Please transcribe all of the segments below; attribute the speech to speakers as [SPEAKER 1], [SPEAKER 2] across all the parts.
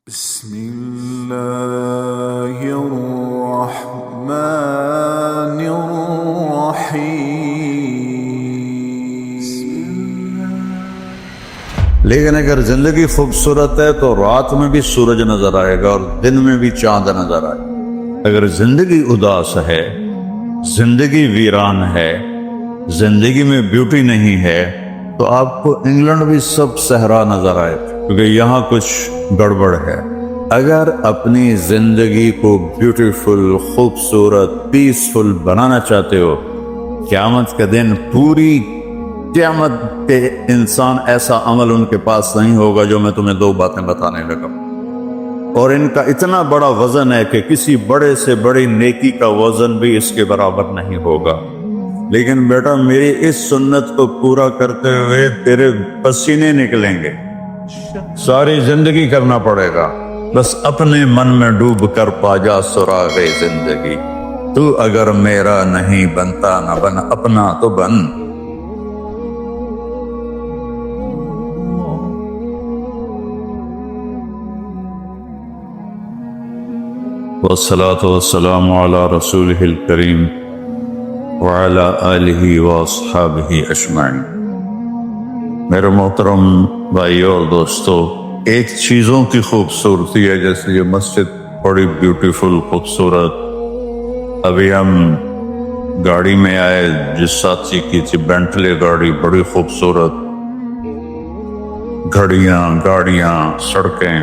[SPEAKER 1] بسم الله الرحمن الرحيم.
[SPEAKER 2] لیکن اگر زندگی خوبصورت ہے تو رات میں بھی سورج نظر آئے گا اور دن میں بھی چاند نظر آئے گا. اگر زندگی اداس ہے، زندگی ویران ہے، زندگی میں بیوٹی نہیں ہے تو آپ کو انگلینڈ بھی سب صحرا نظر آئے گا، کیونکہ یہاں کچھ گڑبڑ ہے. اگر اپنی زندگی کو بیوٹیفل، خوبصورت، پیسفل بنانا چاہتے ہو، قیامت کا دن پوری قیامت پہ انسان ایسا عمل ان کے پاس نہیں ہوگا جو میں تمہیں دو باتیں بتانے لگا، اور ان کا اتنا بڑا وزن ہے کہ کسی بڑے سے بڑی نیکی کا وزن بھی اس کے برابر نہیں ہوگا. لیکن بیٹا میری اس سنت کو پورا کرتے ہوئے تیرے پسینے نکلیں گے، ساری زندگی کرنا پڑے گا. بس اپنے من میں ڈوب کر پا جا سراغ زندگی. تو اگر میرا نہیں بنتا نہ بن اپنا تو بن. والصلاة والسلام على رسوله الكريم وعلى آلہ واصحابہ اجمعین. میرے محترم بھائیو اور دوستو، ایک چیزوں کی خوبصورتی ہے، جیسے یہ مسجد بڑی بیوٹیفل خوبصورت. ابھی ہم گاڑی میں آئے، جس ساتھی کی تھی بینٹلے گاڑی، بڑی خوبصورت گھڑیاں، گاڑیاں، سڑکیں.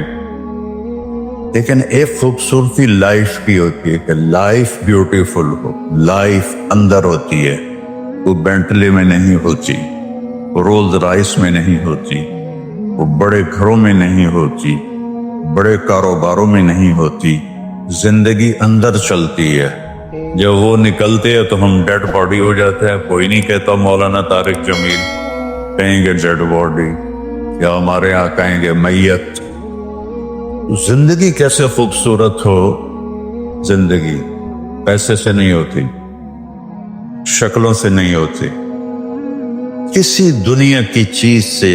[SPEAKER 2] لیکن ایک خوبصورتی لائف کی ہوتی ہے کہ لائف بیوٹیفل ہو. لائف اندر ہوتی ہے، وہ بینٹلے میں نہیں ہوتی، وہ رولز رائس میں نہیں ہوتی، وہ بڑے گھروں میں نہیں ہوتی، بڑے کاروباروں میں نہیں ہوتی. زندگی اندر چلتی ہے. جب وہ نکلتے ہیں تو ہم ڈیڈ باڈی ہو جاتے ہیں. کوئی نہیں کہتا مولانا طارق جمیل کہیں گے ڈیڈ باڈی، یا ہمارے یہاں کہیں گے میت. زندگی کیسے خوبصورت ہو؟ زندگی پیسے سے نہیں ہوتی، شکلوں سے نہیں ہوتی، کسی دنیا کی چیز سے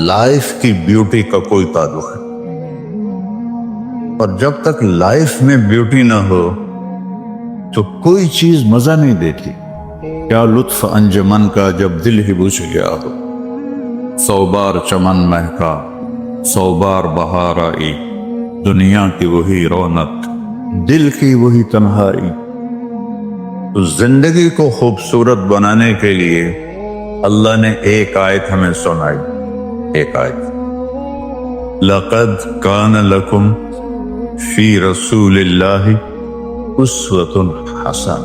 [SPEAKER 2] لائف کی بیوٹی کا کوئی تعلق ہے. اور جب تک لائف میں بیوٹی نہ ہو تو کوئی چیز مزہ نہیں دیتی. کیا لطف انجمن کا جب دل ہی بجھ گیا ہو، 100 بار چمن مہکا، 100 بار بہار آئی، دنیا کی وہی رونق، دل کی وہی تنہائی. تو زندگی کو خوبصورت بنانے کے لیے اللہ نے ایک آیت ہمیں سنائی. ایک آیت، لَقَدْ كَانَ لَكُمْ فِي رَسُولِ اللَّهِ أُسْوَةٌ حَسَنَةٌ.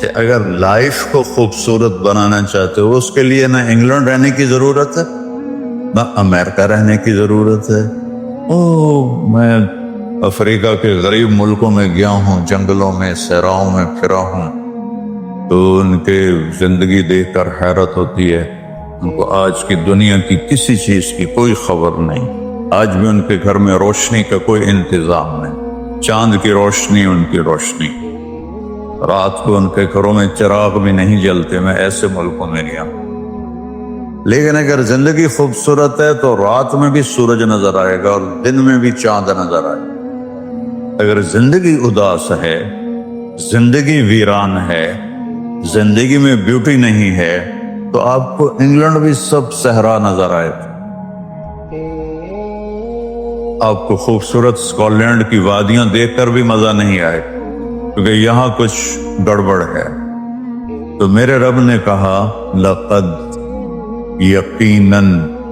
[SPEAKER 2] کہ اگر لائف کو خوبصورت بنانا چاہتے ہو، اس کے لیے نہ انگلینڈ رہنے کی ضرورت ہے، نہ امریکہ رہنے کی ضرورت ہے. میں افریقہ کے غریب ملکوں میں گیا ہوں، جنگلوں میں، صحراؤں میں پھرا ہوں، تو ان کے زندگی دیکھ کر حیرت ہوتی ہے. ان کو آج کی دنیا کی کسی چیز کی کوئی خبر نہیں. آج بھی ان کے گھر میں روشنی کا کوئی انتظام نہیں. چاند کی روشنی ان کی روشنی. رات کو ان کے گھروں میں چراغ بھی نہیں جلتے. میں ایسے ملکوں میں گیا. لیکن اگر زندگی خوبصورت ہے تو رات میں بھی سورج نظر آئے گا اور دن میں بھی چاند نظر آئے گا. اگر زندگی اداس ہے، زندگی ویران ہے، زندگی میں بیوٹی نہیں ہے تو آپ کو انگلینڈ بھی سب صحرا نظر آئے گا. آپ کو خوبصورت اسکاٹ لینڈ کی وادیاں دیکھ کر بھی مزہ نہیں آئے، کیونکہ یہاں کچھ گڑبڑ ہے. تو میرے رب نے کہا لقد، یقیناً،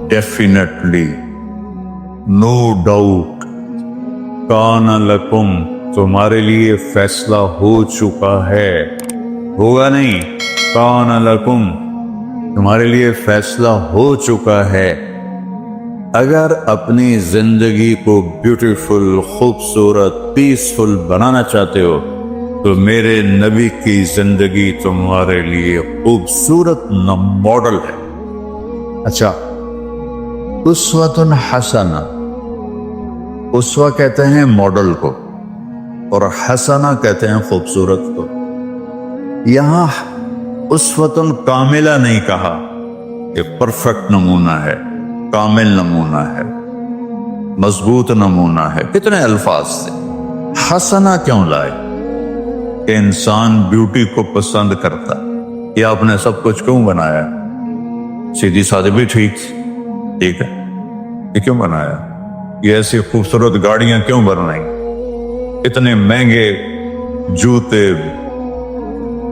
[SPEAKER 2] ڈیفینیٹلی، نو ڈاؤٹ، کان لکم، تمہارے لیے فیصلہ ہو چکا ہے. ہوگا نہیں، کان لکم، تمہارے لیے فیصلہ ہو چکا ہے. اگر اپنی زندگی کو بیوٹیفل، خوبصورت، پیسفل بنانا چاہتے ہو تو میرے نبی کی زندگی تمہارے لیے خوبصورت ماڈل ہے. اچھا، اسوۃ حسنہ، اسوہ کہتے ہیں ماڈل کو، اور حسنہ کہتے ہیں خوبصورت کو. یہاں اسوۃ کاملہ نہیں کہا، یہ پرفیکٹ نمونہ ہے، کامل نمونہ ہے. مضبوط نمونہ ہے. کتنے الفاظ سے حسنہ کیوں لائے کہ انسان بیوٹی کو پسند کرتا. یہ آپ نے سب کچھ کیوں بنایا؟ سیدھی سادھی بھی ٹھیک ہے، یہ کیوں بنایا؟ یہ ایسی خوبصورت گاڑیاں کیوں بنائیں؟ اتنے مہنگے جوتے.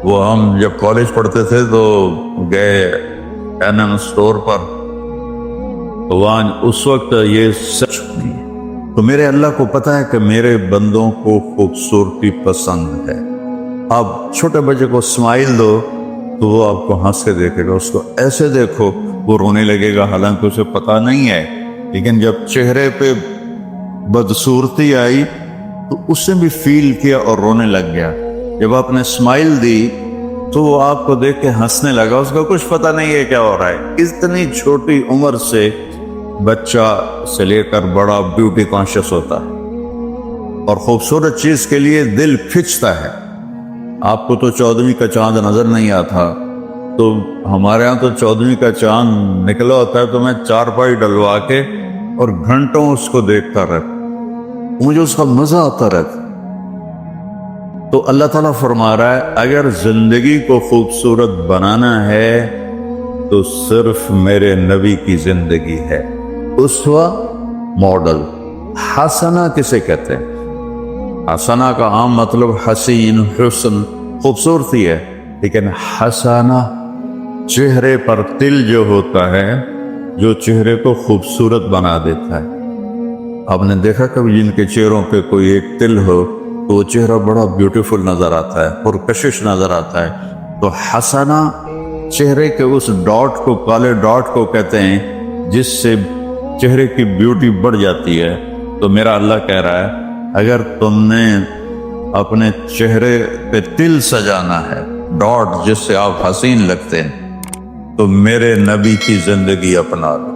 [SPEAKER 2] وہ ہم جب کالج پڑھتے تھے تو گئے این اسٹور پر، تو وہاں اس وقت یہ سچ نہیں ہے. تو میرے اللہ کو پتا ہے کہ میرے بندوں کو خوبصورتی پسند ہے. آپ چھوٹے بچے کو اسمائل دو تو وہ آپ کو ہنس کے دیکھے گا، اس کو ایسے دیکھو وہ رونے لگے گا، حالانکہ اسے پتا نہیں ہے. لیکن جب چہرے پہ بدصورتی آئی تو اس نے بھی فیل کیا اور رونے لگ گیا. جب آپ نے اسمائل دی تو وہ آپ کو دیکھ کے ہنسنے لگا، اس کو کچھ پتا نہیں ہے کیا ہو رہا ہے. اتنی چھوٹی عمر سے بچہ سے لے کر بڑا بیوٹی کانشیس ہوتا ہے اور خوبصورت چیز کے لیے دل کھنچتا ہے. آپ کو تو 14ویں کا چاند نظر نہیں آتا، تو ہمارے ہاں تو 14ویں کا چاند نکلا ہوتا ہے تو میں چارپائی ڈلوا کے اور گھنٹوں اس کو دیکھتا رہتا، مجھے اس کا مزہ آتا رہتا. تو اللہ تعالیٰ فرما رہا ہے اگر زندگی کو خوبصورت بنانا ہے تو صرف میرے نبی کی زندگی ہے. اسوہ ماڈل. حسنہ کسے کہتے ہیں؟ حسنہ کا عام مطلب حسین، حسن، خوبصورتی ہے. لیکن حسنہ چہرے پر تل جو ہوتا ہے، جو چہرے کو خوبصورت بنا دیتا ہے. آپ نے دیکھا کبھی جن کے چہروں پہ کوئی ایک تل ہو تو وہ چہرہ بڑا بیوٹیفل نظر آتا ہے، پرکشش نظر آتا ہے. تو حسنہ چہرے کے اس ڈاٹ کو، کالے ڈاٹ کو کہتے ہیں جس سے چہرے کی بیوٹی بڑھ جاتی ہے. تو میرا اللہ کہہ رہا ہے اگر تم نے اپنے چہرے پہ تل سجانا ہے، ڈاٹ جس سے آپ حسین لگتے ہیں، تو میرے نبی کی زندگی اپنا لو.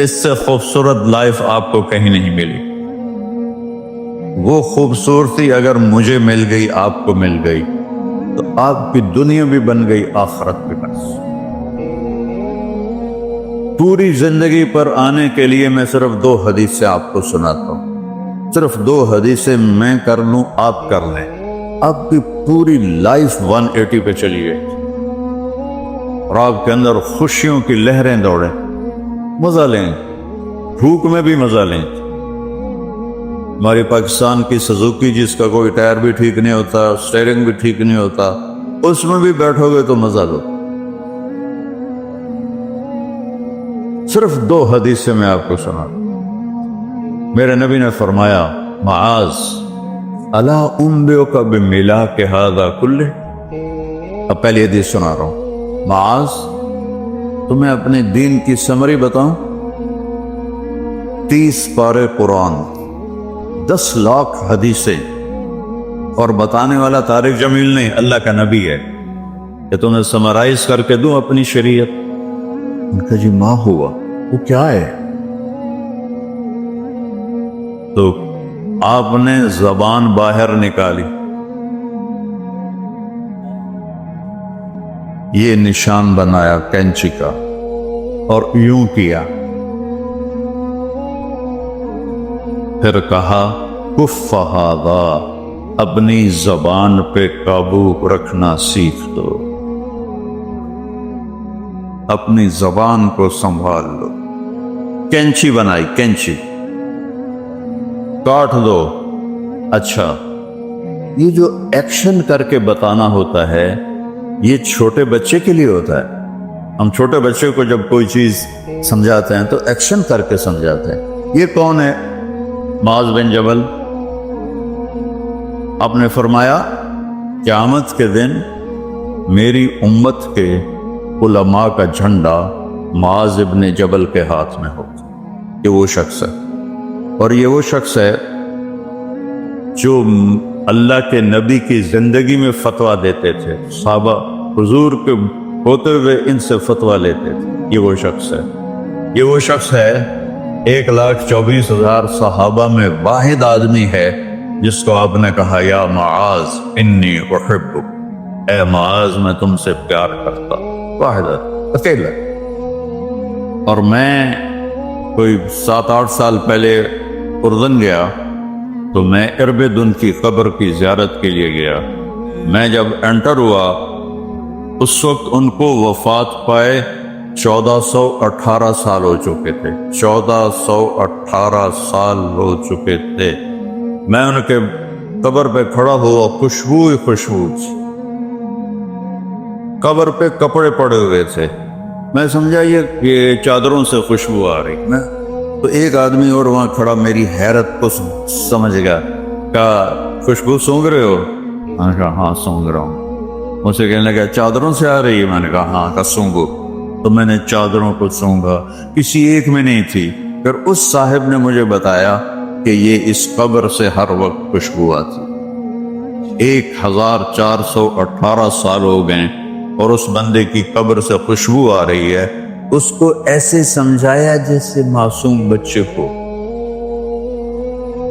[SPEAKER 2] اس سے خوبصورت لائف آپ کو کہیں نہیں ملی. وہ خوبصورتی اگر مجھے مل گئی، آپ کو مل گئی، تو آپ کی دنیا بھی بن گئی، آخرت بھی بن گئی. پوری زندگی پر آنے کے لیے میں صرف 2 حدیثیں آپ کو سناتا ہوں. صرف 2 حدیثیں میں کر لوں، آپ کر لیں، آپ کی پوری لائف 180 پہ چلی گئی اور آپ کے اندر خوشیوں کی لہریں دوڑیں. مزہ لیں، بھوک میں بھی مزہ لیں. ہماری پاکستان کی سزوکی جس کا کوئی ٹائر بھی ٹھیک نہیں ہوتا، سٹیئرنگ بھی ٹھیک نہیں ہوتا، اس میں بھی بیٹھو گے تو مزہ لو. صرف 2 حدیثیں میں آپ کو سنا. میرے نبی نے فرمایا معاذ الا انبئک بملاک ھذا کلہ. اب پہلی حدیث سنا رہا ہوں. معاذ تمہیں اپنے دین کی سمری بتاؤں؟ 30 پارے قرآن، 10 لاکھ حدیثیں، اور بتانے والا طارق جمیل نہیں، اللہ کا نبی ہے. کہ تمہیں سمرائز کر کے دوں اپنی شریعت؟ ان کا جی ماں ہوا، وہ کیا ہے؟ تو آپ نے زبان باہر نکالی، یہ نشان بنایا کینچی کا اور یوں کیا، پھر کہا کف ھذا، اپنی زبان پہ قابو رکھنا سیکھ دو، اپنی زبان کو سنبھال لو. کینچی بنائی، کینچی کاٹ دو. اچھا، یہ جو ایکشن کر کے بتانا ہوتا ہے یہ چھوٹے بچے کے لیے ہوتا ہے. ہم چھوٹے بچے کو جب کوئی چیز سمجھاتے ہیں تو ایکشن کر کے سمجھاتے ہیں. یہ کون ہے؟ معاذ بن جبل. آپ نے فرمایا قیامت کے دن میری امت کے علماء کا جھنڈا معاذ بن جبل کے ہاتھ میں ہوگا. یہ وہ شخص ہے، اور یہ وہ شخص ہے جو اللہ کے نبی کی زندگی میں فتویٰ دیتے تھے. صحابہ حضور کے ہوتے ہوئے ان سے فتویٰ لیتے تھے. یہ وہ شخص ہے، یہ وہ شخص ہے 1,24,000 صحابہ میں واحد آدمی ہے جس کو آپ نے کہا یا معاذ انی احبک، اے معاذ میں تم سے پیار کرتا. واحد، اکیلا. اور میں کوئی 7-8 سال پہلے اردن گیا تو میں اربدن کی قبر کی زیارت کے لیے گیا. میں جب انٹر ہوا اس وقت ان کو وفات پائے 1418 سال ہو چکے تھے. 1418 سال ہو چکے تھے. میں ان کے قبر پہ کھڑا ہوا، خوشبو ہی خوشبو تھی. قبر پہ کپڑے پڑے ہوئے تھے. میں سمجھا یہ چادروں سے خوشبو آ رہی. میں تو ایک آدمی اور وہاں کھڑا میری حیرت کو سمجھ گیا. کہا خوشبو سونگ رہے ہو؟ میں نے کہا ہاں سونگ رہا ہوں. مجھے کہنے لگا چادروں سے آ رہی ہے؟ میں نے کہا ہاں. کہا سونگو. تو میں نے چادروں کو سونگا. کسی ایک میں نہیں تھی. پھر اس صاحب نے مجھے بتایا کہ یہ اس قبر سے ہر وقت خوشبو آتی. 1418 سال ہو گئے اور اس بندے کی قبر سے خوشبو آ رہی ہے. اس کو ایسے سمجھایا جیسے معصوم بچے کو.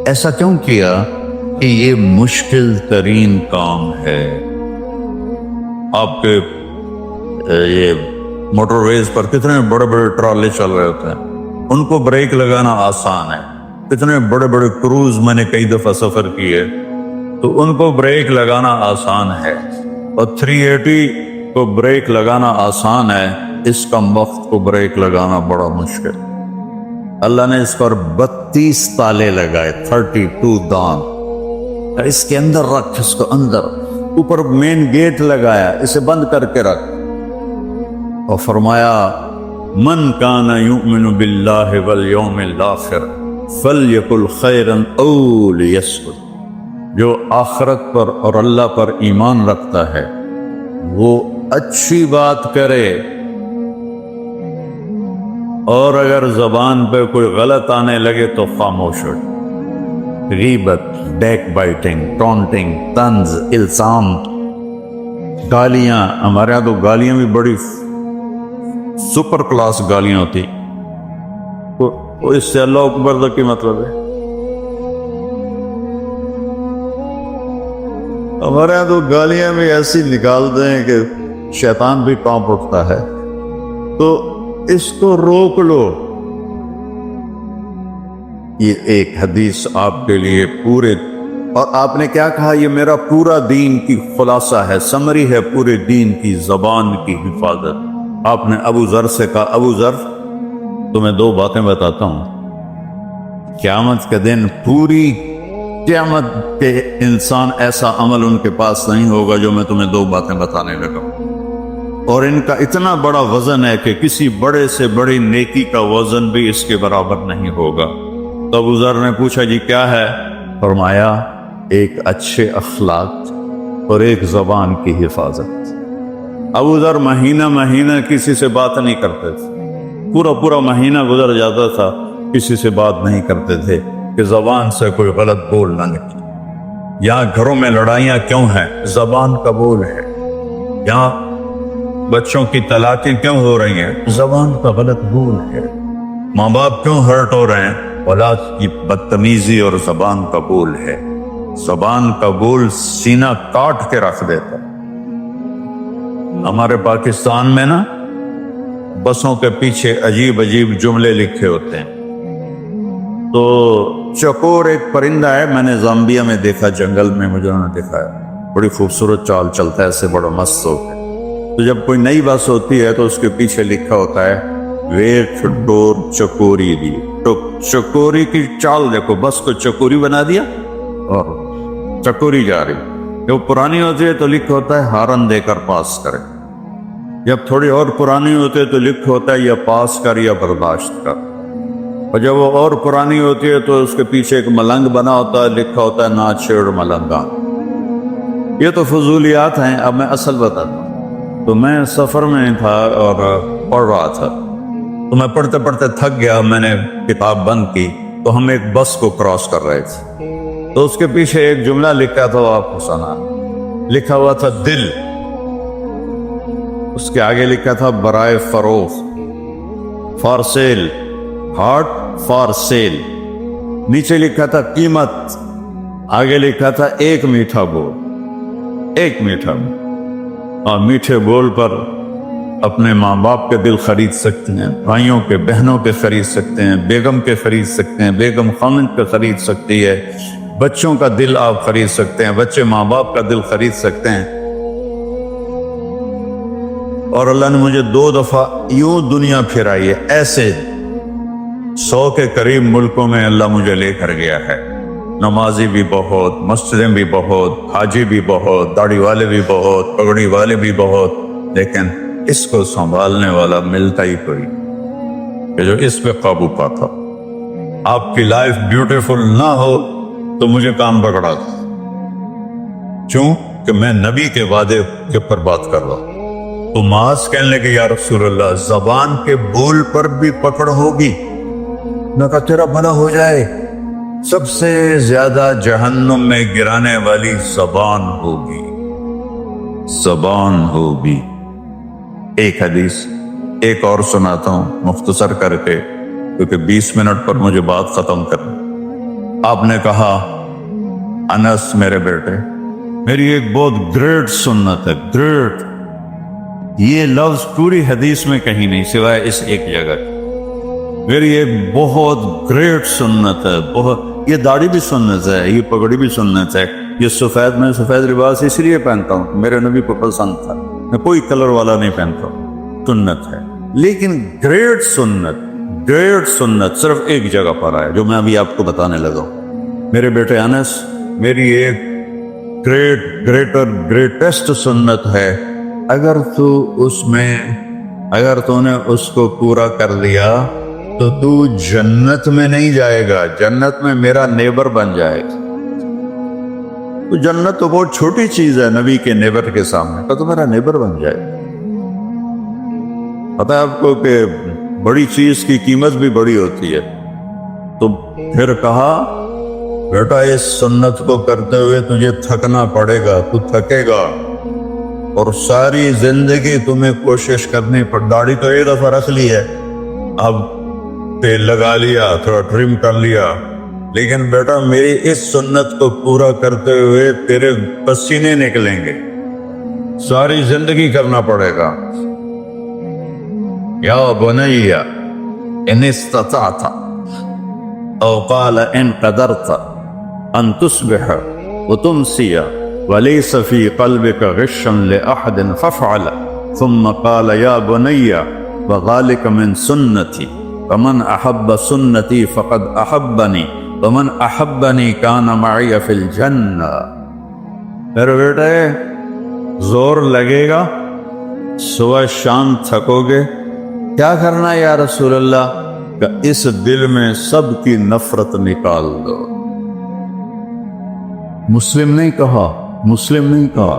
[SPEAKER 2] ایسا کیوں کیا؟ کہ یہ مشکل ترین کام ہے. آپ کے یہ موٹر ویز پر کتنے بڑے بڑے ٹرالے چل رہے ہوتے ہیں، ان کو بریک لگانا آسان ہے. کتنے بڑے بڑے کروز میں نے کئی دفعہ سفر کیے تو ان کو بریک لگانا آسان ہے، اور 380 کو بریک لگانا آسان ہے. اس کا وقت کو بریک لگانا بڑا مشکل. اللہ نے اس پر 32 تالے لگائے، 32 دان. اس کے اندر رکھ، اس کو اندر. اوپر مین گیٹ لگایا، اسے بند کر کے رکھ. اور فرمایا من کان یؤمن باللہ والیوم الاخر فلیقل خیرا او لیسکت. جو آخرت پر اور اللہ پر ایمان رکھتا ہے وہ اچھی بات کرے، اور اگر زبان پہ کوئی غلط آنے لگے تو خاموش ہو. غیبت، بیک بائٹنگ، ٹونٹنگ، طنز، الزام، گالیاں. ہمارے یہاں تو گالیاں بھی بڑی سپر کلاس گالیاں ہوتی. تو اس سے اللہ اکبر کا کیا مطلب ہے؟ ہمارے یہاں تو گالیاں بھی ایسی نکالتے ہیں کہ شیطان بھی کانپ اٹھتا ہے. تو اس کو روک لو. یہ ایک حدیث آپ کے لیے پورے، اور آپ نے کیا کہا؟ یہ میرا پورا دین کی خلاصہ ہے، سمری ہے پورے دین کی، زبان کی حفاظت. آپ نے ابو ذر سے کہا ابو ذر تمہیں 2 باتیں بتاتا ہوں. قیامت کے دن پوری قیامت کے انسان ایسا عمل ان کے پاس نہیں ہوگا جو میں تمہیں 2 باتیں بتانے لگا ہوں، اور ان کا اتنا بڑا وزن ہے کہ کسی بڑے سے بڑی نیکی کا وزن بھی اس کے برابر نہیں ہوگا. تو ابو ذر نے پوچھا جی کیا ہے؟ فرمایا ایک اچھے اخلاق اور ایک زبان کی حفاظت. ابو ذر مہینہ کسی سے بات نہیں کرتے تھے. پورا مہینہ گزر جاتا تھا کسی سے بات نہیں کرتے تھے کہ زبان سے کوئی غلط بول نہ نکلے. یہاں گھروں میں لڑائیاں کیوں ہیں؟ زبان کا بول ہے. یہاں بچوں کی طلاقیں کیوں ہو رہی ہیں؟ زبان کا غلط بول ہے. ماں باپ کیوں ہرٹ ہو رہے ہیں؟ اولاد کی بدتمیزی اور زبان کا بول ہے. زبان کا بول سینہ کاٹ کے رکھ دیتا. ہمارے پاکستان میں نا بسوں کے پیچھے عجیب جملے لکھے ہوتے ہیں. تو چکور ایک پرندہ ہے، میں نے زامبیا میں دیکھا، جنگل میں مجھے انہوں نے دکھایا. بڑی خوبصورت چال چلتا ہے، ایسے بڑا مست ہو کے. تو جب کوئی نئی بس ہوتی ہے تو اس کے پیچھے لکھا ہوتا ہے ویٹ ڈور چکوری دی. تو چکوری کی چال دیکھو، بس کو چکوری بنا دیا اور چکوری جا رہی. جب پرانی ہوتی ہے تو لکھا ہوتا ہے ہارن دے کر پاس کرے. جب تھوڑی اور پرانی ہوتی ہے تو لکھا ہوتا ہے یا پاس کر یا برداشت کر. اور جب وہ اور پرانی ہوتی ہے تو اس کے پیچھے ایک ملنگ بنا ہوتا ہے، لکھا ہوتا ہے نہ چھیڑ ملنگا. یہ تو فضولیات ہیں. اب میں اصل بتاتا ہوں. تو میں سفر میں تھا اور پڑھ رہا تھا، تو میں پڑھتے پڑھتے تھک گیا. میں نے کتاب بند کی تو ہم ایک بس کو کراس کر رہے تھے. تو اس کے پیچھے ایک جملہ لکھا تھا، آپ کو سنا. لکھا ہوا تھا دل، اس کے آگے لکھا تھا برائے فروخت، for sale, heart for sale. نیچے لکھا تھا قیمت، آگے لکھا تھا ایک میٹھا بول. ایک میٹھا بول. اور میٹھے بول پر اپنے ماں باپ کے دل خرید سکتے ہیں، بھائیوں کے بہنوں کے خرید سکتے ہیں، بیگم کے خرید سکتے ہیں، بیگم خامند کے خرید سکتی ہے، بچوں کا دل آپ خرید سکتے ہیں، بچے ماں باپ کا دل خرید سکتے ہیں۔ اور اللہ نے مجھے 2 دفعہ یوں دنیا پھرائی ہے، ایسے 100 کے قریب ملکوں میں اللہ مجھے لے کر گیا ہے۔ نمازی بھی بہت، مسجدیں بھی بہت، حاجی بھی بہت، داڑھی والے بھی بہت، پگڑی والے بھی بہت، لیکن اس کو سنبھالنے والا ملتا ہی کوئی کہ جو اس پہ قابو پاتا۔ آپ کی لائف بیوٹیفل نہ ہو تو مجھے کام پکڑا دو، کیوں کہ میں نبی کے وعدے کے اوپر بات کر رہا ہوں۔ تو معاذ کہنے لگے یا رسول اللہ زبان کے بول پر بھی پکڑ ہوگی؟ میں کہا تیرا بھلا ہو جائے، سب سے زیادہ جہنم میں گرانے والی زبان ہوگی، زبان ہوگی۔ ایک حدیث ایک اور سناتا ہوں مختصر کر کے، کیونکہ 20 منٹ پر مجھے بات ختم کرنا۔ آپ نے کہا انس میرے بیٹے، میری ایک بہت گریٹ سنت ہے، گریٹ، یہ لفظ پوری حدیث میں کہیں نہیں سوائے اس ایک جگہ، میری ایک بہت گریٹ سنت ہے، بہت، یہ داڑھی بھی سنت ہے، یہ پگڑی بھی سنت ہے، یہ سفید، میں سفید لباس اس لیے پہنتا ہوں میرے نبی کو پسند تھا، میں کوئی کلر والا نہیں پہنتا ہوں، سنت ہے۔ لیکن گریٹ سنت، گریٹ سنت صرف ایک جگہ پر آیا جو میں ابھی آپ کو بتانے لگا ہوں۔ میرے بیٹے انس، میری ایک گریٹسٹ سنت ہے، اگر تو نے اس کو پورا کر لیا تو تو جنت میں نہیں جائے گا، جنت میں میرا نیبر بن جائے گا۔ تو جنت تو بہت چھوٹی چیز ہے نبی کے نیبر کے سامنے، تو میرا نیبر بن جائے گا۔ پتہ ہے آپ کو کہ بڑی چیز کی قیمت بھی بڑی ہوتی ہے۔ تو پھر کہا بیٹا اس سنت کو کرتے ہوئے تجھے تھکنا پڑے گا، تو تھکے گا، اور ساری زندگی تمہیں کوشش کرنی پڑ، داڑھی تو ایک دفعہ رکھ لی ہے، اب تیل لگا لیا، تھوڑا ٹرم کر لیا، لیکن بیٹا میری اس سنت کو پورا کرتے ہوئے تیرے پسینے نکلیں گے، ساری زندگی کرنا پڑے گا۔ یا بنی ان استطعت او قال ان قدرت ان تصبح وتمسي وليس في قلبك غش لأحد فافعل، ثم قال يا بني وذلك من سنتي ومن أحب سنتي فقد أحبني ومن أحبني كان معي في الجنة۔ میرے بیٹے زور لگے گا، صبح شام تھکو گے، کیا کرنا یا رسول اللہ؟ کہ اس دل میں سب کی نفرت نکال دو۔ مسلم نہیں کہا، مسلم نہیں کہا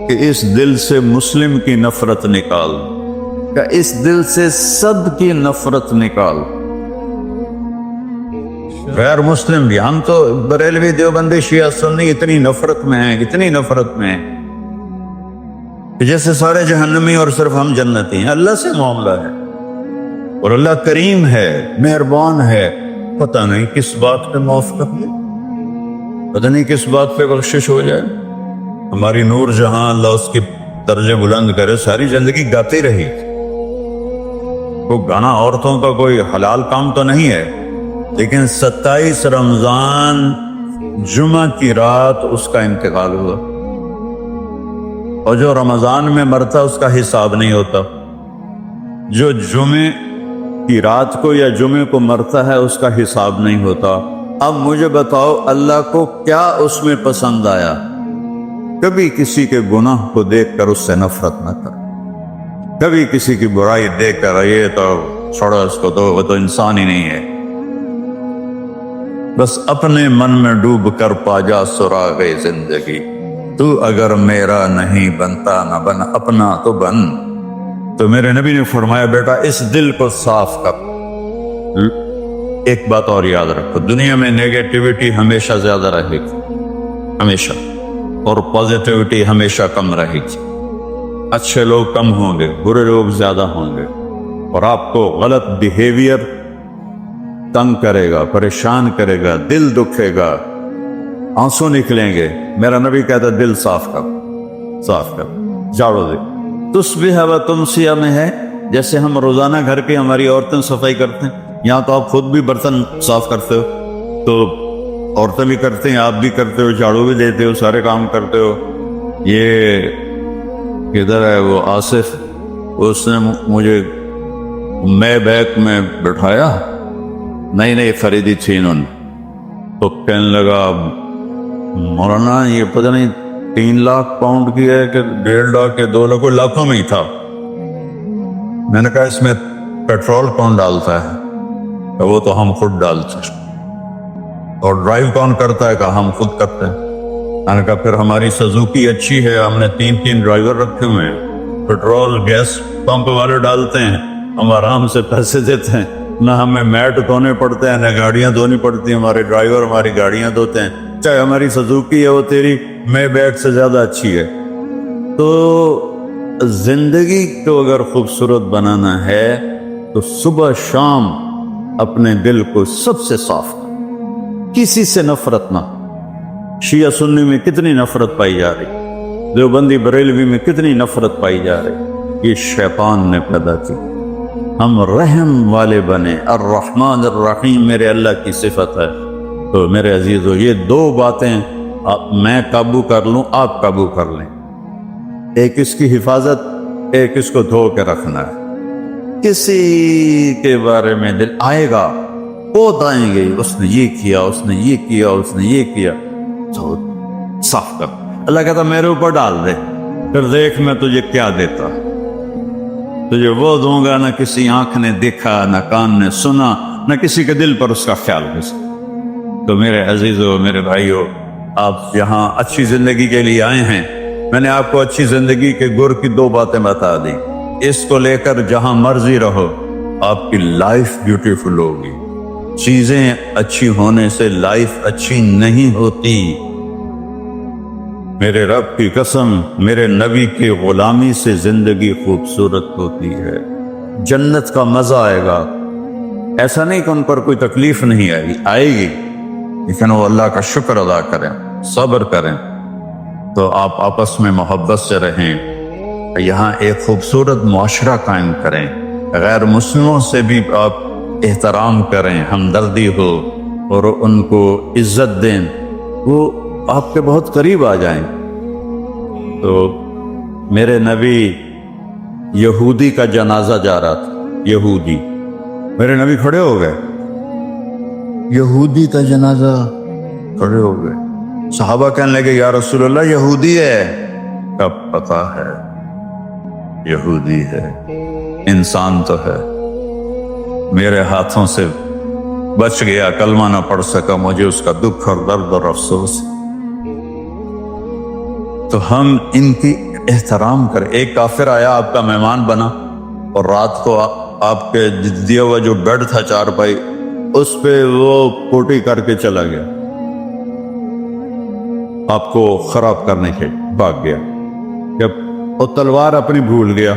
[SPEAKER 2] کہ اس دل سے مسلم کی نفرت نکال دو، کہ اس دل سے سب کی نفرت نکال دو، غیر مسلم بھی۔ ہم تو بریلوی دیوبندی شیعہ سنی اتنی نفرت میں ہیں، اتنی نفرت میں ہیں کہ جیسے سارے جہنمی اور صرف ہم جنتی ہیں۔ اللہ سے معاملہ ہے، اور اللہ کریم ہے، مہربان ہے، پتہ نہیں کس بات پہ معاف کر دے، پتہ نہیں کس بات پہ بخشش ہو جائے۔ ہماری نور جہاں، اللہ اس کی درجے بلند کرے، ساری زندگی گاتی رہی۔ وہ گانا عورتوں کا کوئی حلال کام تو نہیں ہے، لیکن 27 رمضان جمعہ کی رات اس کا انتقال ہوا، اور جو رمضان میں مرتا اس کا حساب نہیں ہوتا، جو جمعے کی رات کو یا جمعے کو مرتا ہے اس کا حساب نہیں ہوتا۔ اب مجھے بتاؤ اللہ کو کیا اس میں پسند آیا؟ کبھی کسی کے گناہ کو دیکھ کر اس سے نفرت نہ کر، کبھی کسی کی برائی دیکھ کر یہ تو چھوڑو اس کو، تو وہ تو انسان ہی نہیں ہے۔ بس اپنے من میں ڈوب کر پا جا سراغ زندگی، تو اگر میرا نہیں بنتا نہ بن اپنا تو بن۔ تو میرے نبی نے فرمایا بیٹا اس دل کو صاف کر۔ ایک بات اور یاد رکھو، دنیا میں نیگیٹیوٹی ہمیشہ زیادہ رہے گی، ہمیشہ، اور پازیٹیوٹی ہمیشہ کم رہے گی۔ اچھے لوگ کم ہوں گے، برے لوگ زیادہ ہوں گے، اور آپ کو غلط بیہیویئر تنگ کرے گا، پریشان کرے گا، دل دکھے گا، آنسو نکلیں گے۔ میرا نبی کہتا دل صاف کر، صاف کر، جھاڑو دے، تصبح و تمسیہ میں ہے، جیسے ہم روزانہ گھر کی ہماری عورتیں صفائی کرتے ہیں، یہاں تو آپ خود بھی برتن صاف کرتے ہو، تو عورتیں بھی کرتے ہیں، آپ بھی کرتے ہو، جھاڑو بھی دیتے ہو، سارے کام کرتے ہو۔ یہ کدھر ہے وہ آصف، اس نے مجھے میں بیک میں بٹھایا، نئی خریدی تھی انہوں نے، تو کہنے لگا مولانا یہ پتہ نہیں 3 لاکھ پاؤنڈ کی ہے کہ 1.5 لاکھ کے 2 لاکھ، کوئی لاکھوں میں ہی تھا۔ میں نے کہا اس میں پیٹرول کون ڈالتا ہے؟ کہ وہ تو ہم خود ڈالتے ہیں۔ اور ڈرائیو کون کرتا ہے؟ کہ ہم خود کرتے ہیں۔ میں نے کہا پھر ہماری سزوکی اچھی ہے، ہم نے 3 ڈرائیور رکھے ہوئے ہیں، پیٹرول گیس پمپ والے ڈالتے ہیں، ہم آرام سے پیسے دیتے ہیں، نہ ہمیں میٹ دھونے پڑتے ہیں، نہ گاڑیاں دھونی پڑتی ہیں، ہمارے ڈرائیور ہماری گاڑیاں دھوتے ہیں، چاہے ہماری سزوکی ہے وہ تیری میں بیگ سے زیادہ اچھی ہے۔ تو زندگی کو اگر خوبصورت بنانا ہے تو صبح شام اپنے دل کو سب سے صاف کر، کسی سے نفرت نہ۔ شیعہ سنی میں کتنی نفرت پائی جا رہی، دیوبندی بریلوی میں کتنی نفرت پائی جا رہی، یہ شیطان نے پیدا کی۔ ہم رحم والے بنے، الرحمن الرحیم میرے اللہ کی صفت ہے۔ تو میرے عزیزو یہ 2 باتیں میں قابو کر لوں، آپ قابو کر لیں، ایک اس کی حفاظت، ایک اس کو دھو کے رکھنا ہے۔ کسی کے بارے میں دل آئے گا، پوت آئیں گے، اس نے یہ کیا، اس نے یہ کیا، اس نے یہ کیا، تو صاف کر۔ اللہ کہتا میرے اوپر ڈال دے، پھر دیکھ میں تجھے کیا دیتا، تجھے وہ دوں گا نہ کسی آنکھ نے دیکھا، نہ کان نے سنا، نہ کسی کے دل پر اس کا خیال گزرا۔ تو میرے عزیزو، میرے بھائیو، آپ یہاں اچھی زندگی کے لیے آئے ہیں۔ میں نے آپ کو اچھی زندگی کے گر کی 2 باتیں بتا دی، اس کو لے کر جہاں مرضی رہو، آپ کی لائف بیوٹیفل ہوگی۔ چیزیں اچھی ہونے سے لائف اچھی نہیں ہوتی۔ میرے رب کی قسم، میرے نبی کی غلامی سے زندگی خوبصورت ہوتی ہے، جنت کا مزہ آئے گا۔ ایسا نہیں کہ ان پر کوئی تکلیف نہیں آئے گی، آئے گی، لیکن وہ اللہ کا شکر ادا کریں، صبر کریں۔ تو آپ آپس میں محبت سے رہیں، یہاں ایک خوبصورت معاشرہ قائم کریں، غیر مسلموں سے بھی آپ احترام کریں، ہمدردی ہو اور ان کو عزت دیں، وہ آپ کے بہت قریب آ جائیں۔ تو میرے نبی یہودی کا جنازہ جا رہا تھا، یہودی، میرے نبی کھڑے ہو گئے، یہودی کا جنازہ، کھڑے ہو گئے۔ صحابہ کہنے لگے یا رسول اللہ یہودی ہے، کب پتا ہے یہودی ہے، انسان تو ہے، میرے ہاتھوں سے بچ گیا، کلمہ نہ پڑھ سکا، مجھے اس کا دکھ اور درد اور افسوس۔ تو ہم ان کی احترام کریں۔ ایک کافر آیا، آپ کا مہمان بنا، اور رات کو آپ کے دیا ہوا جو بیڈ تھا 4 پائی، اس پہ وہ پوٹی کر کے چلا گیا، آپ کو خراب کرنے کے بھاگ گیا، جب وہ تلوار اپنی بھول گیا۔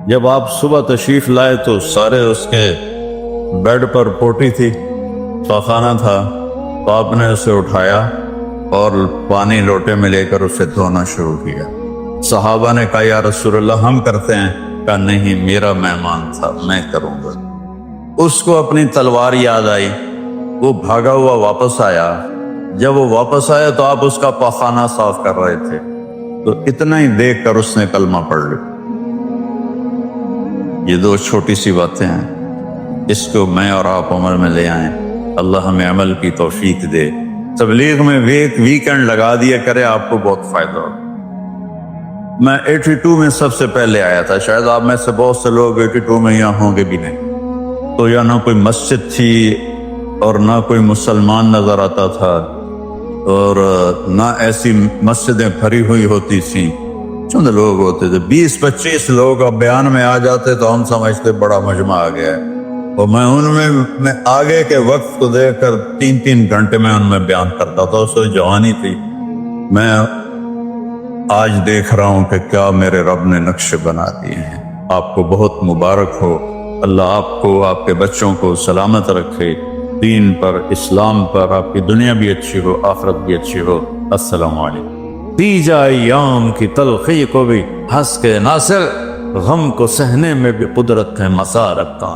[SPEAKER 2] جب آپ صبح تشریف لائے تو سارے اس کے بیڈ پر پوٹی تھی، خانہ تھا، تو آپ نے اسے اٹھایا اور پانی لوٹے میں لے کر اسے دھونا شروع کیا۔ صحابہ نے کہا یا رسول اللہ ہم کرتے ہیں، کہا نہیں میرا مہمان تھا، میں کروں گا۔ اس کو اپنی تلوار یاد آئی، وہ بھاگا ہوا واپس آیا۔ جب وہ واپس آیا تو آپ اس کا پاخانہ صاف کر رہے تھے، تو اتنا ہی دیکھ کر اس نے کلمہ پڑھ لیا۔ یہ 2 چھوٹی سی باتیں ہیں، اس کو میں اور آپ عمل میں لے آئیں، اللہ ہمیں عمل کی توفیق دے۔ تبلیغ میں ایک ویکنڈ لگا دیا کرے، آپ کو بہت فائدہ ہو۔ میں 82 میں سب سے پہلے آیا تھا، شاید آپ میں سے بہت سے لوگ 82 میں یہاں ہوں گے بھی نہیں۔ تو یہاں نہ کوئی مسجد تھی اور نہ کوئی مسلمان نظر آتا تھا، اور نہ ایسی مسجدیں بھری ہوئی ہوتی تھیں، چند لوگ ہوتے تھے، 20-25 لوگ اب بیان میں آ جاتے تو ہم سمجھتے بڑا مجمع آ گیا ہے، اور میں ان میں آگے کے وقت کو دیکھ کر 3 گھنٹے میں ان میں بیان کرتا تھا۔ اس وقت جوانی تھی۔ میں آج دیکھ رہا ہوں کہ کیا میرے رب نے نقشے بنا دیے ہیں۔ آپ کو بہت مبارک ہو، اللہ آپ کو، آپ کے بچوں کو سلامت رکھے، دین پر، اسلام پر، آپ کی دنیا بھی اچھی ہو، آخرت بھی اچھی ہو۔ السلام علیکم۔
[SPEAKER 3] پی جائے ایام کی تلخی کو بھی ہنس کے ناصر، غم کو سہنے میں بھی قدرت ہے مسارت کا۔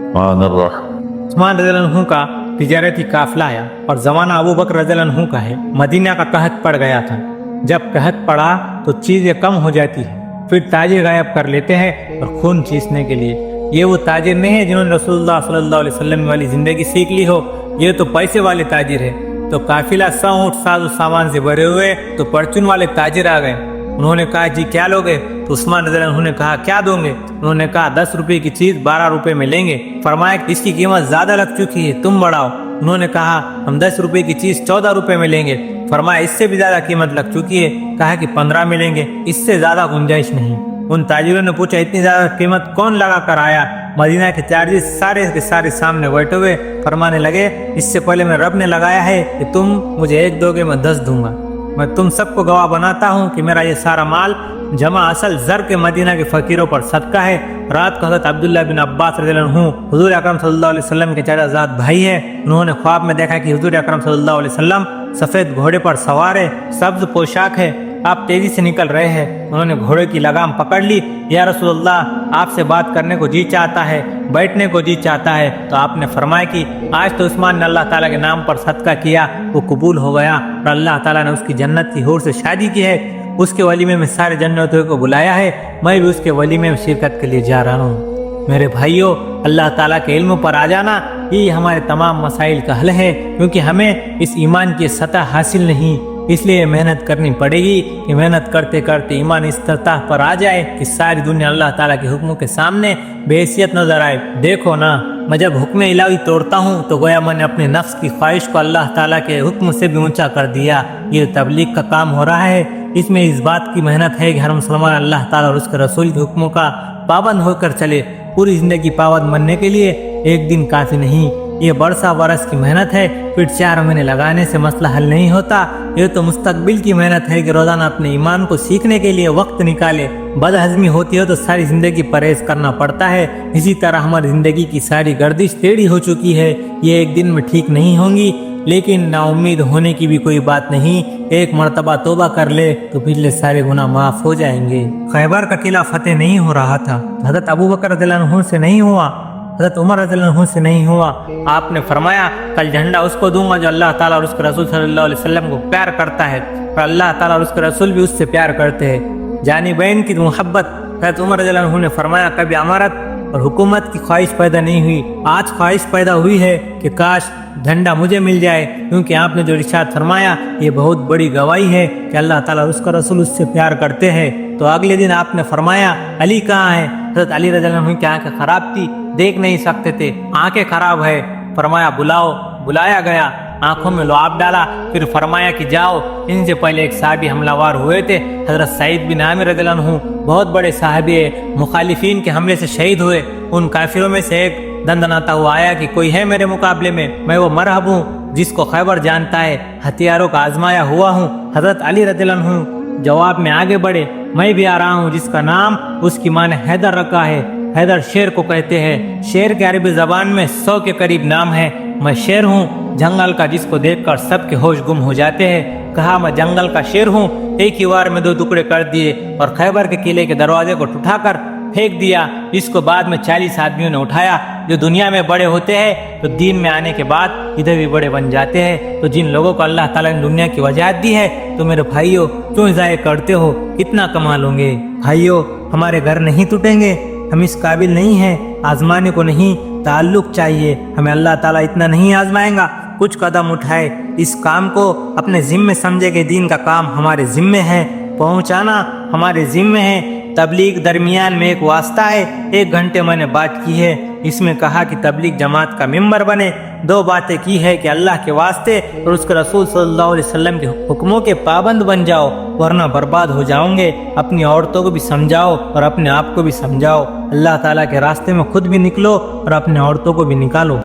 [SPEAKER 3] سبحان الرحمن۔
[SPEAKER 4] عثمان رضی اللہ عنہ کا تجارتی قافلہ آیا اور زمانہ ابو بکر رضی اللہ عنہ کا ہے۔ مدینہ کا قحط پڑ گیا تھا۔ جب قحط پڑا تو چیزیں کم ہو جاتی ہیں، پھر تاجر غائب کر لیتے ہیں اور خون چیسنے کے لیے۔ یہ وہ تاجر نہیں ہے جنہوں نے رسول اللہ صلی اللہ علیہ وسلم والی زندگی سیکھ لی ہو، یہ تو پیسے والے تاجر ہے۔ تو قافلہ 100 اونٹ ساز و سامان سے بھرے ہوئے تو پرچون والے تاجر آ گئے۔ انہوں نے کہا جی کیا لوگے؟ تو عثمان رضی اللہ عنہ نے کہا کیا دوں گے؟ انہوں نے کہا 10 روپے کی چیز 12 روپے میں لیں گے۔ فرمایا کہ اس کی قیمت زیادہ لگ چکی ہے، تم بڑھاؤ۔ انہوں نے کہا ہم 10 روپے کی چیز 14 روپے میں لیں گے۔ فرمایا اس سے بھی زیادہ قیمت لگ چکی ہے، کہا کہ 15 میں لیں گے، اس سے زیادہ گنجائش نہیں۔ ان تاجروں نے پوچھا اتنی زیادہ قیمت کون لگا کر آیا؟ مدینہ کے تاجر سارے کے سارے سامنے بیٹھے ہوئے فرمانے لگے اس سے پہلے میں رب نے لگایا ہے کہ تم مجھے 1 دو گے میں 10 دوں گا۔ میں تم سب کو گواہ بناتا ہوں کہ میرا یہ سارا مال جمع اصل زر کے مدینہ کے فقیروں پر صدقہ ہے۔ رات کو حضرت عبداللہ بن عباس رضی اللہ عنہ حضور اکرم صلی اللہ علیہ وسلم کے چچا زاد بھائی ہے، انہوں نے خواب میں دیکھا کہ حضور اکرم صلی اللہ علیہ وسلم سفید گھوڑے پر سوار ہے، سبز پوشاک ہے، آپ تیزی سے نکل رہے ہیں۔ انہوں نے گھوڑے کی لگام پکڑ لی۔ یا رسول اللہ، آپ سے بات کرنے کو جی چاہتا ہے، بیٹھنے کو جی چاہتا ہے۔ تو آپ نے فرمایا کہ آج تو عثمان نے اللہ تعالیٰ کے نام پر صدقہ کیا، وہ قبول ہو گیا اور اللہ تعالیٰ نے اس کی جنت کی حور سے شادی کی ہے۔ اس کے ولیمے میں سارے جنتوں کو بلایا ہے، میں بھی اس کے ولیمے میں شرکت کے لیے جا رہا ہوں۔ میرے بھائیوں، اللہ تعالیٰ کے علم پر آ جانا یہ ہمارے تمام مسائل کا حل ہے، کیونکہ ہمیں اس ایمان کی سطح حاصل نہیں، اس لیے محنت کرنی پڑے گی کہ محنت کرتے کرتے ایمان اس سطح پر آ جائے کہ ساری دنیا اللہ تعالیٰ کے حکموں کے سامنے بے حیثیت نظر آئے۔ دیکھو نا، میں جب حکم الہی توڑتا ہوں تو گویا میں نے اپنے نفس کی خواہش کو اللہ تعالیٰ کے حکم سے بھی اونچا کر دیا۔ یہ تبلیغ کا کام ہو رہا ہے، اس میں اس بات کی محنت ہے کہ ہر مسلمان اللہ تعالیٰ اور اس کے رسول کے حکموں کا پابند ہو کر چلے۔ پوری زندگی پابند بننے کے لیے ایک دن کافی نہیں، یہ برسہ برس کی محنت ہے، پھر 4 مہینے لگانے سے مسئلہ حل نہیں ہوتا۔ یہ تو مستقبل کی محنت ہے کہ روزانہ اپنے ایمان کو سیکھنے کے لیے وقت نکالے۔ بد ہضمی ہوتی ہے تو ساری زندگی پرہیز کرنا پڑتا ہے، اسی طرح ہماری زندگی کی ساری گردش ٹیڑھی ہو چکی ہے، یہ ایک دن میں ٹھیک نہیں ہوں گی۔ لیکن نا امید ہونے کی بھی کوئی بات نہیں، ایک مرتبہ توبہ کر لے تو پچھلے سارے گناہ معاف ہو جائیں گے۔ خیبر کا قلعہ فتح نہیں ہو رہا تھا، حضرت ابو بکر رضی اللہ عنہ سے نہیں ہوا، حضرت عمر رضی اللہ عنہ سے نہیں ہوا۔ آپ نے فرمایا کل جھنڈا اس کو دوں گا جو اللہ تعالیٰ اور اس کے رسول صلی اللہ علیہ وسلم کو پیار کرتا ہے، اور اللہ تعالیٰ اور اس کے رسول بھی اس سے پیار کرتے ہیں۔ جانی بین کی محبت۔ حضرت عمر رضی اللہ عنہ نے فرمایا کبھی امارت اور حکومت کی خواہش پیدا نہیں ہوئی، آج خواہش پیدا ہوئی ہے کہ کاش جھنڈا مجھے مل جائے، کیونکہ آپ نے جو ارشاد فرمایا یہ بہت بڑی گواہی ہے کہ اللہ تعالیٰ اور اس کا رسول اس سے پیار کرتے ہیں۔ تو اگلے دن آپ نے فرمایا علی کہاں ہے؟ حضرت علی رضی اللہ عنہ کی آنکھیں خراب تھی، دیکھ نہیں سکتے تھے، آنکھیں خراب ہے۔ فرمایا بلاؤ، بلایا گیا، آنکھوں میں لعاب ڈالا، پھر فرمایا کہ جاؤ۔ ان سے پہلے ایک صحابی حملہ وار ہوئے تھے، حضرت سعید بن عامر رضی اللہ عنہ، بہت بڑے صحابی ہیں، مخالفین کے حملے سے شہید ہوئے۔ ان کافروں میں سے ایک دندناتا ہوا آیا کہ کوئی ہے میرے مقابلے میں وہ مرحب ہوں، جس کو خیبر جانتا ہے، ہتھیاروں کا آزمایا ہوا ہوں۔ حضرت علی رضی اللہ عنہ جواب میں آگے بڑھے، میں بھی آ رہا ہوں، جس کا نام اس کی ماں نے حیدر رکھا ہے۔ حیدر شیر کو کہتے ہیں، شیر کے عربی زبان میں 100 کے قریب نام ہے۔ میں شیر ہوں جنگل کا، جس کو دیکھ کر سب کے ہوش گم ہو جاتے ہیں۔ کہا میں جنگل کا شیر ہوں۔ ایک ہی وار میں 2 ٹکڑے کر دیے اور خیبر کے قلعے کے دروازے کو اٹھا کر پھینک دیا، جس کو بعد میں 40 آدمیوں نے اٹھایا۔ جو دنیا میں بڑے ہوتے ہیں تو دین میں آنے کے بعد ادھر بھی بڑے بن جاتے ہیں۔ تو جن لوگوں کو اللہ تعالیٰ نے دنیا کی وجاہت دی ہے تو میرے بھائیوں کیوں ضائع کرتے ہو؟ کتنا کما لو گے؟ بھائیوں، ہمارے گھر نہیں ٹوٹیں گے، ہم اس قابل نہیں ہیں، آزمانے کو نہیں، تعلق چاہیے۔ ہمیں اللہ تعالیٰ اتنا نہیں آزمائیں گا، کچھ قدم اٹھائے، اس کام کو اپنے ذمے سمجھے کہ دین کا کام ہمارے ذمے ہے، پہنچانا ہمارے ذمے ہے۔ تبلیغ درمیان میں ایک واسطہ ہے، 1 گھنٹے میں نے بات کی ہے، اس میں کہا کہ تبلیغ جماعت کا ممبر بنے۔ 2 باتیں کی ہے کہ اللہ کے واسطے اور اس کے رسول صلی اللہ علیہ وسلم کے حکموں کے پابند بن جاؤ، ورنہ برباد ہو جاؤں گے۔ اپنی عورتوں کو بھی سمجھاؤ اور اپنے آپ کو بھی سمجھاؤ، اللہ تعالیٰ کے راستے میں خود بھی نکلو اور اپنے عورتوں کو بھی نکالو۔